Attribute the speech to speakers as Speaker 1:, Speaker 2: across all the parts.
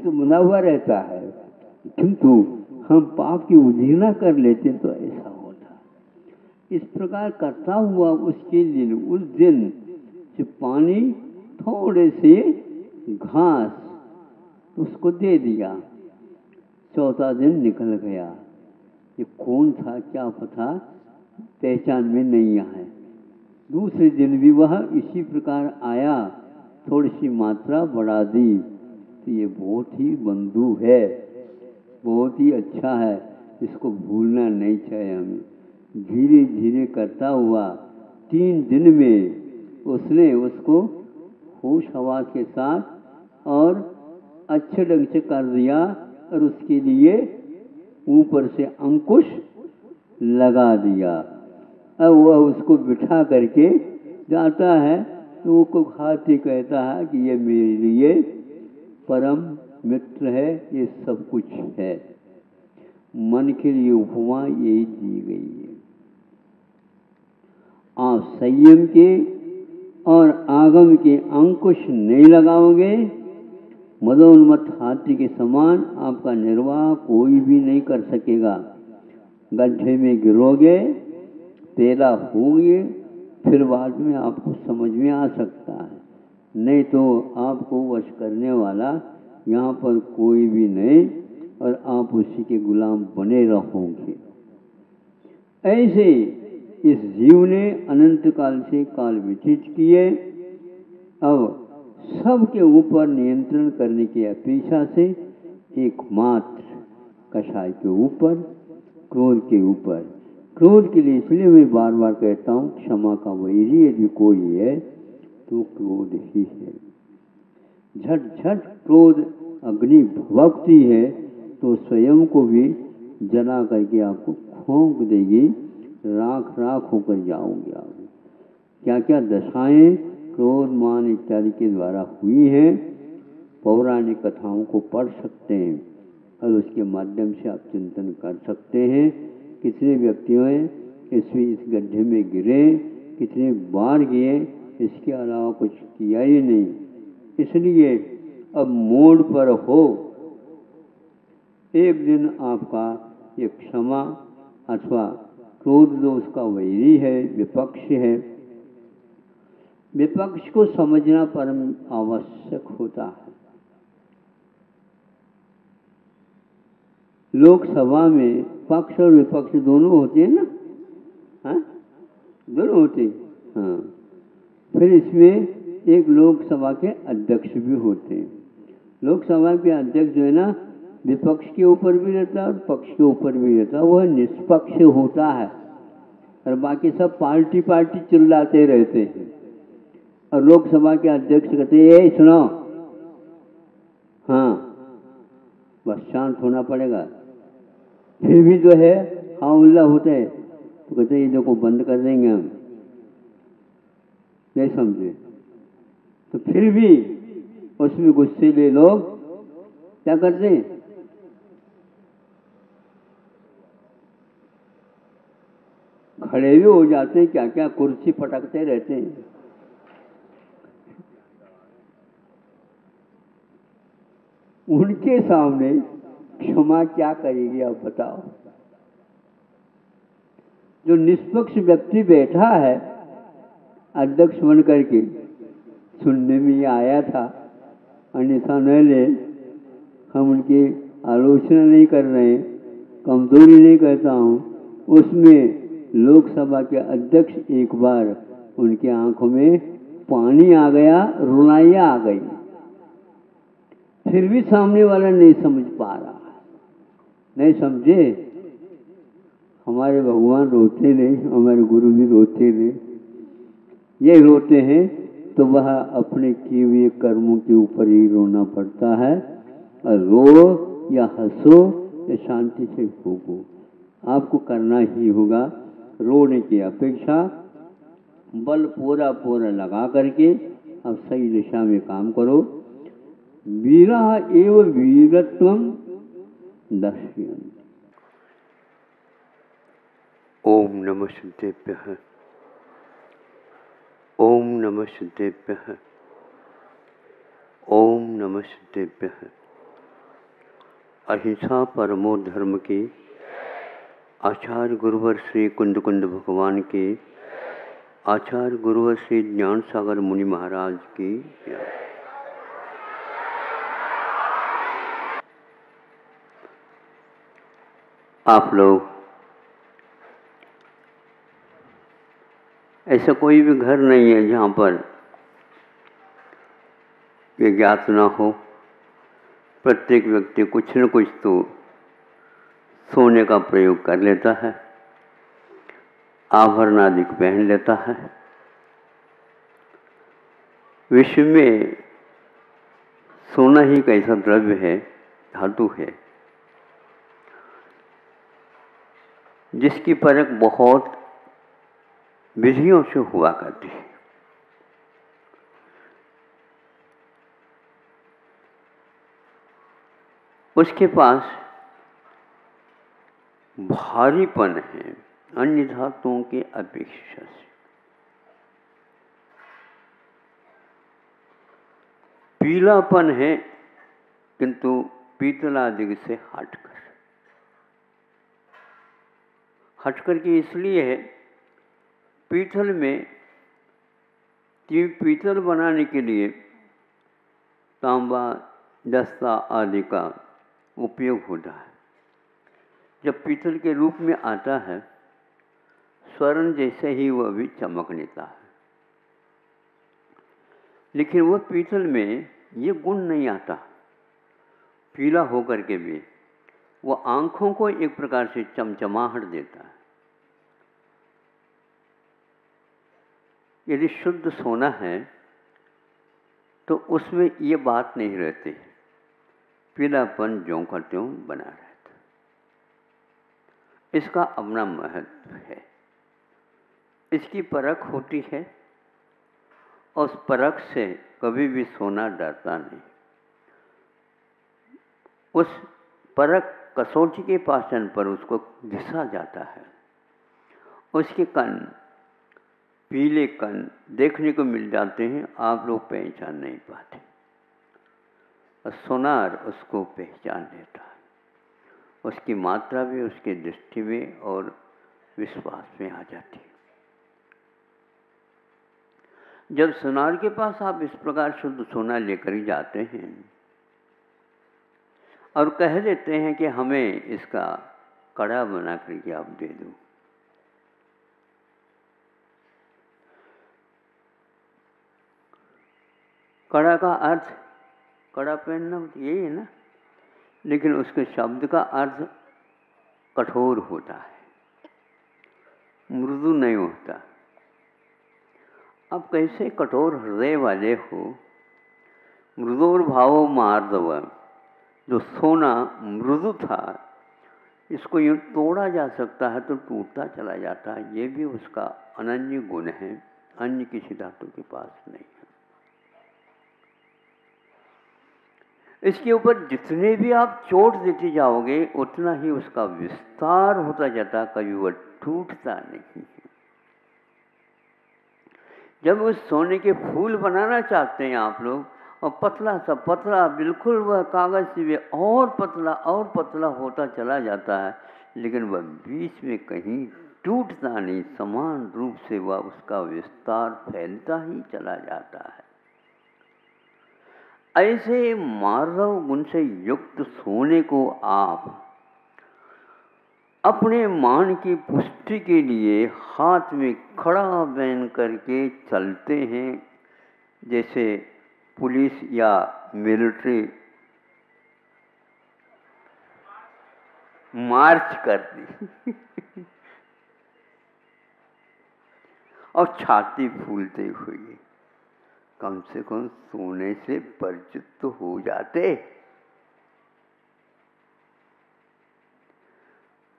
Speaker 1: तो बना हुआ रहता है, किंतु हम पाप की उजीना कर लेते तो ऐसा होता। इस प्रकार करता हुआ उसके लिए उस दिन जो पानी थोड़े से घास उसको दे दिया। चौथा दिन निकल गया। ये कौन था क्या पता, पहचान में नहीं आया। दूसरे दिन भी वह इसी प्रकार आया, थोड़ी सी मात्रा बढ़ा दी। तो ये बहुत ही बंधु है, बहुत ही अच्छा है, इसको भूलना नहीं चाहिए हमें। धीरे धीरे करता हुआ 3 दिन में उसने उसको होश हवास के साथ और अच्छे ढंग से कर दिया, और उसके लिए ऊपर से अंकुश लगा दिया। अब वह उसको बिठा करके जाता है तो वो को खाते कहता है कि ये मेरे लिए परम मित्र है, ये सब कुछ है। मन के लिए उपमा यही दी गई है। आप संयम के और आगम के अंकुश नहीं लगाओगे, मदोन्मत्त हाथी के समान आपका निर्वाह कोई भी नहीं कर सकेगा। गड्ढे में गिरोगे, तेला होगे, फिर बाद में आपको समझ में आ सकता है, नहीं तो आपको वश करने वाला यहाँ पर कोई भी नहीं, और आप उसी के गुलाम बने रहोगे। ऐसे इस जीव ने अनंत काल से काल व्यतीत किए। अब सबके ऊपर नियंत्रण करने की अपेक्षा से एकमात्र कषाय के ऊपर, क्रोध के ऊपर। क्रोध के लिए इसलिए मैं बार बार कहता हूँ, क्षमा का वैरी यदि कोई है तो क्रोध ही है। झट झट क्रोध अग्नि भभकती है तो स्वयं को भी जला करके आपको खोंक देगी, राख राख होकर जाओगे आप। क्या क्या दशाएं क्रोध मान इत्यादि के द्वारा हुई हैं, पौराणिक कथाओं को पढ़ सकते हैं और उसके माध्यम से आप चिंतन कर सकते हैं। कितने व्यक्तियों इस गड्ढे में गिरे, कितने बार गए, इसके अलावा कुछ किया ही नहीं। इसलिए अब मोड़ पर हो, एक दिन आपका ये क्षमा अथवा क्रोध जो उसका वैरी है, विपक्ष है, विपक्ष को समझना परम आवश्यक होता है। लोकसभा में पक्ष और विपक्ष दोनों होते हैं ना, हाँ दोनों होते हैं, हाँ। फिर इसमें एक लोकसभा के अध्यक्ष भी होते हैं। लोकसभा के अध्यक्ष जो है ना, विपक्ष के ऊपर भी रहता है और पक्ष के ऊपर भी रहता है, वह निष्पक्ष होता है, और बाकी सब पार्टी पार्टी चिल्लाते रहते हैं। और लोकसभा के अध्यक्ष कहते हैं, ये सुनो, हाँ बस शांत होना पड़ेगा। फिर भी जो है हाँ उल्ला होते हैं, तो कहते हैं ये देखो बंद कर देंगे हम, नहीं समझे। तो फिर भी उसमें गुस्से लोग क्या करते हैं, खड़े भी हो जाते हैं, क्या क्या कुर्सी पटकते रहते हैं। उनके सामने क्षमा क्या करेगी आप बताओ। जो निष्पक्ष व्यक्ति बैठा है अध्यक्ष बन करके, सुनने में ये आया था, अन्यथा न ले, हम उनकी आलोचना नहीं कर रहे, कमजोरी नहीं कहता हूँ। उसमें लोकसभा के अध्यक्ष एक बार उनकी आंखों में पानी आ गया, रुनाइयाँ आ गई, फिर भी सामने वाला नहीं समझ पा रहा, नहीं समझे। हमारे भगवान रोते नहीं, हमारे गुरु भी रोते नहीं, ये रोते हैं तो वह अपने किए हुए कर्मों के ऊपर ही रोना पड़ता है। और रो या हंसो या शांति से भोगो, आपको करना ही होगा। रोने की अपेक्षा बल पूरा पूरा लगा करके अब सही दिशा में काम करो। वीरः एव वीरत्वं दर्शयन्ति। ओम नमः सिद्धेभ्यः, ओम नमः सिद्धेभ्यः, ओम नमः सिद्धेभ्यः। अहिंसा परमो धर्म की, आचार्य गुरुवर श्री कुंद कुंद भगवान की, आचार्य गुरुवर श्री ज्ञान सागर मुनि महाराज की। आप लोग ऐसा कोई भी घर नहीं है जहाँ पर ये ज्ञात ना हो, प्रत्येक व्यक्ति कुछ न कुछ तो सोने का प्रयोग कर लेता है, आभरण आदि पहन लेता है। विश्व में सोना ही एक ऐसा द्रव्य है, धातु है, जिसकी परख बहुत विधियों से हुआ करती है। उसके पास भारीपन है अन्य धातुओं के अपेक्षा से। पीलापन है किंतु पीतल आदि से हटकर के इसलिए है, पीतल में पीतल बनाने के लिए तांबा दस्ता आदि का उपयोग होता है। जब पीतल के रूप में आता है, स्वर्ण जैसे ही वह भी चमक लेता है, लेकिन वह पीतल में ये गुण नहीं आता। पीला होकर के भी वह आंखों को एक प्रकार से चमचमाहट देता है। यदि शुद्ध सोना है तो उसमें ये बात नहीं रहती, पीलापन ज्यों का त्यों बना रहता। इसका अपना महत्व है, इसकी परख होती है, और उस परख से कभी भी सोना डरता नहीं। उस परख कसौटी के पाषण पर उसको घिसा जाता है। उसके कण, पीले कण देखने को मिल जाते हैं, आप लोग पहचान नहीं पाते, और सोनार उसको पहचान लेता है। उसकी मात्रा भी उसके दृष्टि में और विश्वास में आ जाती है। जब सोनार के पास आप इस प्रकार शुद्ध सोना लेकर ही जाते हैं और कह देते हैं कि हमें इसका कड़ा बना करके आप दे दो, कड़ा का अर्थ, कड़ा पहनना यही है ना, लेकिन उसके शब्द का अर्थ कठोर होता है, मृदु नहीं होता। अब कैसे कठोर हृदय वाले हो, मृदोर भावो मार्दव, जो सोना मृदु था, इसको यूँ तोड़ा जा सकता है तो टूटता चला जाता है। ये भी उसका अनन्य गुण है, अन्य किसी धातु के पास नहीं है। इसके ऊपर जितने भी आप चोट देते जाओगे उतना ही उसका विस्तार होता जाता, कभी वह टूटता नहीं है। जब उस सोने के फूल बनाना चाहते हैं आप लोग, और पतला सा पतला बिल्कुल वह कागज से और पतला होता चला जाता है, लेकिन वह बीच में कहीं टूटता नहीं, समान रूप से वह उसका विस्तार फैलता ही चला जाता है। ऐसे मार्दव गुण से युक्त सोने को आप अपने मान की पुष्टि के लिए हाथ में खड़ा पहन करके चलते हैं, जैसे पुलिस या मिलिट्री मार्च करती और छाती फूलते हुए कम से कम सोने से परिचित तो हो जाते।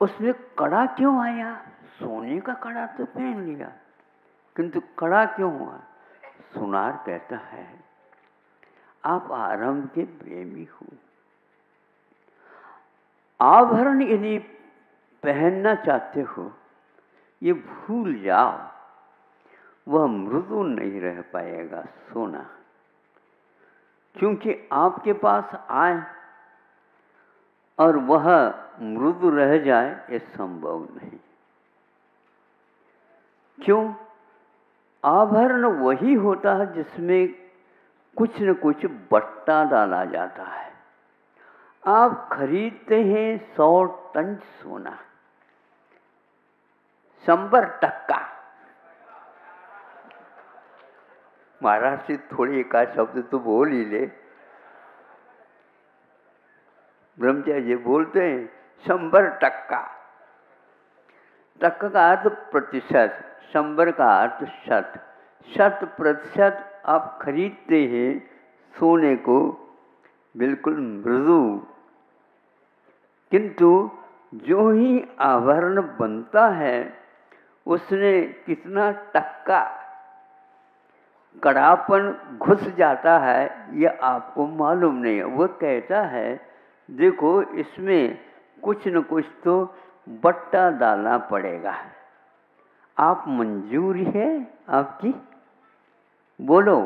Speaker 1: उसमें कड़ा क्यों आया? सोने का कड़ा तो पहन लिया, किंतु कड़ा क्यों हुआ? सुनार कहता है, आप आरंभ के प्रेमी हो, आभरण यदि पहनना चाहते हो, ये भूल जाओ, वह मृदु नहीं रह पाएगा सोना, क्योंकि आपके पास आए और वह मृदु रह जाए, ये संभव नहीं। क्यों? आभरण वही होता है जिसमें कुछ न कुछ बट्टा डाला जाता है। आप खरीदते हैं 100 टन सोना, 100%। महाराज से थोड़ी एक आध शब्द तो बोल ही ले। ब्रह्मचारी जी बोलते हैं 100%। टक्का का अर्थ प्रतिशत, 100 का अर्थ 100। 100% आप खरीदते हैं सोने को बिल्कुल मृदु, किंतु जो ही आभरण बनता है उसने कितना टक्का कड़ापन घुस जाता है यह आपको मालूम नहीं है। वो कहता है देखो इसमें कुछ न कुछ तो बट्टा डालना पड़ेगा। आप मंजूर है आपकी? बोलो।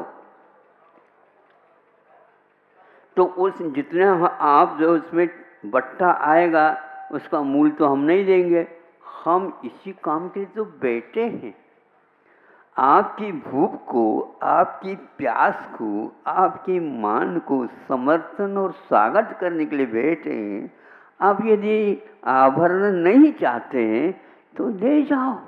Speaker 1: तो उस जितना आप जो उसमें बट्टा आएगा उसका मूल तो हम नहीं देंगे। हम इसी काम के लिए तो बैठे हैं। आपकी भूख को, आपकी प्यास को, आपकी मान को समर्थन और स्वागत करने के लिए बैठे हैं। आप यदि आभरण नहीं चाहते हैं तो ले जाओ।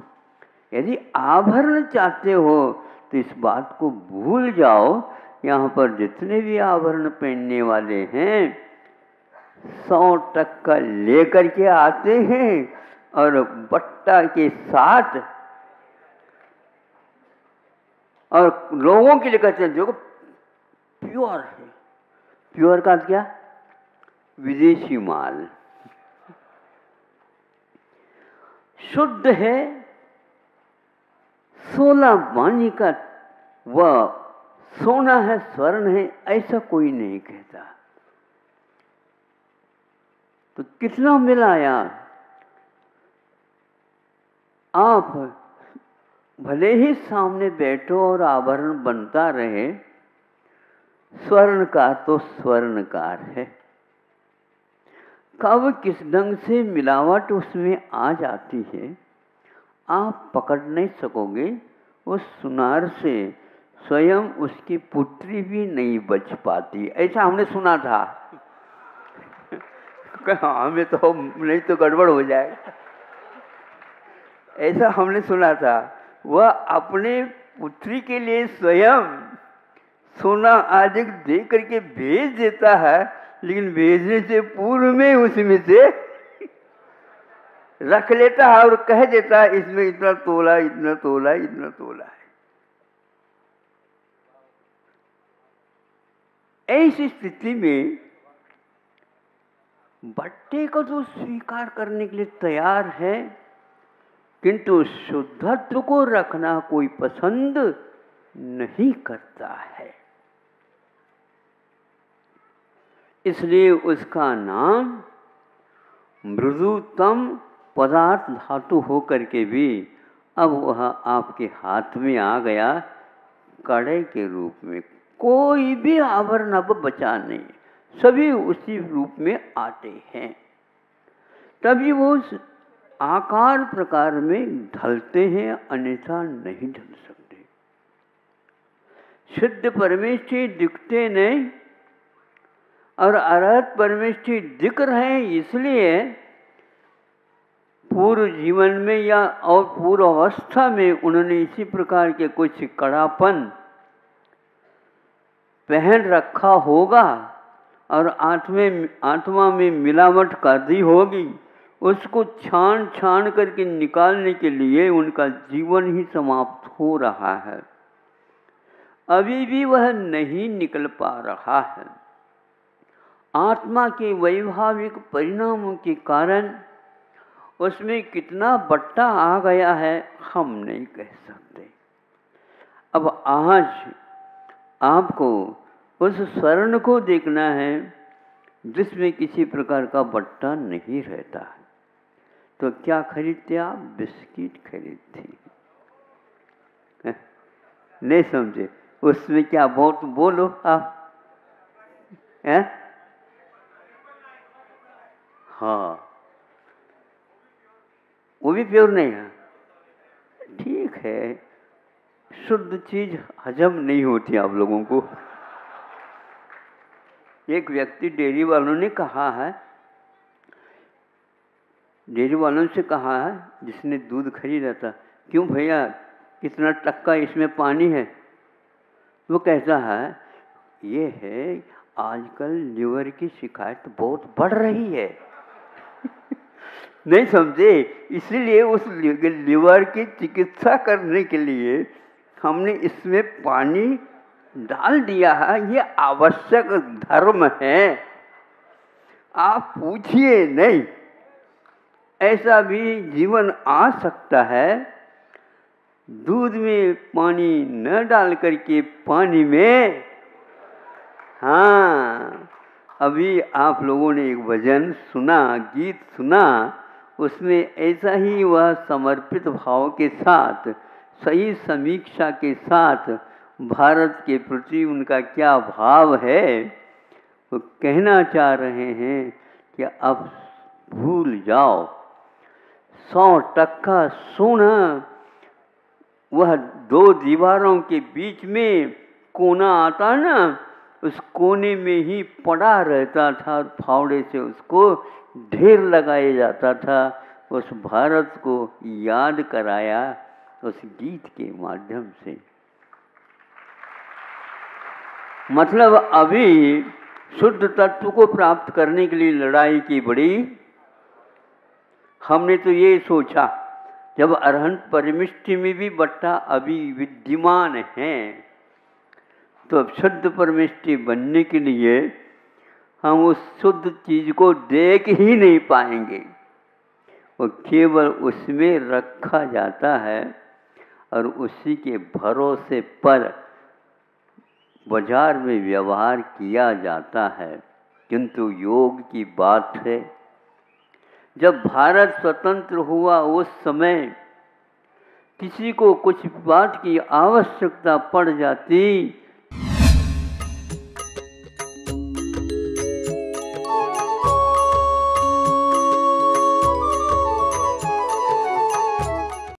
Speaker 1: यदि आभरण चाहते हो तो इस बात को भूल जाओ। यहाँ पर जितने भी आभरण पहनने वाले हैं 100% लेकर के आते हैं और बट्टा के साथ, और लोगों के लिए कहते हैं देखो प्योर है। प्योर का क्या? विदेशी माल। शुद्ध है, 16 वाणी का वह सोना है, स्वर्ण है, ऐसा कोई नहीं कहता। तो कितना मिलाया? आप भले ही सामने बैठो और आभरण बनता रहे, स्वर्णकार तो स्वर्णकार है। कब किस ढंग से मिलावट उसमें आ जाती है आप पकड़ नहीं सकोगे। उस सुनार से स्वयं उसकी पुत्री भी नहीं बच पाती, ऐसा हमने सुना था। हमें तो नहीं तो गड़बड़ हो जाएगा, ऐसा हमने सुना था। वह अपने पुत्री के लिए स्वयं सोना आदि दे करके भेज देता है, लेकिन भेजने से पूर्व में उसमें से रख लेता है और कह देता है इसमें इतना तोला, इतना तोला, इतना तोला है। ऐसी स्थिति में बट्टे को तो स्वीकार करने के लिए तैयार है, किंतु शुद्धत्व को रखना कोई पसंद नहीं करता है। इसलिए उसका नाम मृदुतम पदार्थ धातु हो करके भी अब वह आपके हाथ में आ गया कड़े के रूप में। कोई भी आभरण अब बचा नहीं, सभी उसी रूप में आते हैं। तभी वो आकार प्रकार में ढलते हैं, अन्यथा नहीं ढल सकते। शुद्ध परमेष्ठी दिखते नहीं और अरहत परमेष्ठी दिख रहे हैं, इसलिए पूर्व जीवन में या और पूर्व अवस्था में उन्होंने इसी प्रकार के कुछ कड़ापन पहन रखा होगा और आत्मा में मिलावट कर दी होगी। उसको छान छान करके निकालने के लिए उनका जीवन ही समाप्त हो रहा है। अभी भी वह नहीं निकल पा रहा है। आत्मा के वैभाविक परिणामों के कारण उसमें कितना बट्टा आ गया है हम नहीं कह सकते। अब आज आपको उस स्वर्ण को देखना है जिसमें किसी प्रकार का बट्टा नहीं रहता है। तो क्या खरीदते आप? बिस्किट खरीदते नहीं समझे? उसमें क्या बहुत बोलो आप हैं? हाँ, वो भी प्योर नहीं है। ठीक है, शुद्ध चीज हजम नहीं होती आप लोगों को। एक व्यक्ति डेयरी वालों ने कहा है, डेयरी वालों से कहा है, जिसने दूध खरीदा था, क्यों भैया कितना टक्का इसमें पानी है? वो कहता है ये है आजकल लीवर की शिकायत बहुत बढ़ रही है। नहीं समझे, इसलिए उस लीवर की चिकित्सा करने के लिए हमने इसमें पानी डाल दिया है, ये आवश्यक धर्म है। आप पूछिए नहीं, ऐसा भी जीवन आ सकता है। दूध में पानी न डाल करके पानी में। हाँ, अभी आप लोगों ने एक भजन सुना, गीत सुना, उसमें ऐसा ही वह समर्पित भाव के साथ, सही समीक्षा के साथ भारत के प्रति उनका क्या भाव है, वो कहना चाह रहे हैं कि अब भूल जाओ। 100% सोना वह 2 दीवारों के बीच में कोना आता ना, उस कोने में ही पड़ा रहता था और फावड़े से उसको ढेर लगाया जाता था। उस भारत को याद कराया उस गीत के माध्यम से। मतलब अभी शुद्ध तत्व को प्राप्त करने के लिए लड़ाई की बड़ी। हमने तो ये सोचा, जब अरहंत परमिष्टि में भी बट्टा अभी विद्यमान है, तो अब शुद्ध परमिष्टि बनने के लिए हम उस शुद्ध चीज को देख ही नहीं पाएंगे। वो केवल उसमें रखा जाता है और उसी के भरोसे पर बाजार में व्यवहार किया जाता है। किंतु योग की बात है, जब भारत स्वतंत्र हुआ उस समय किसी को कुछ बात की आवश्यकता पड़ जाती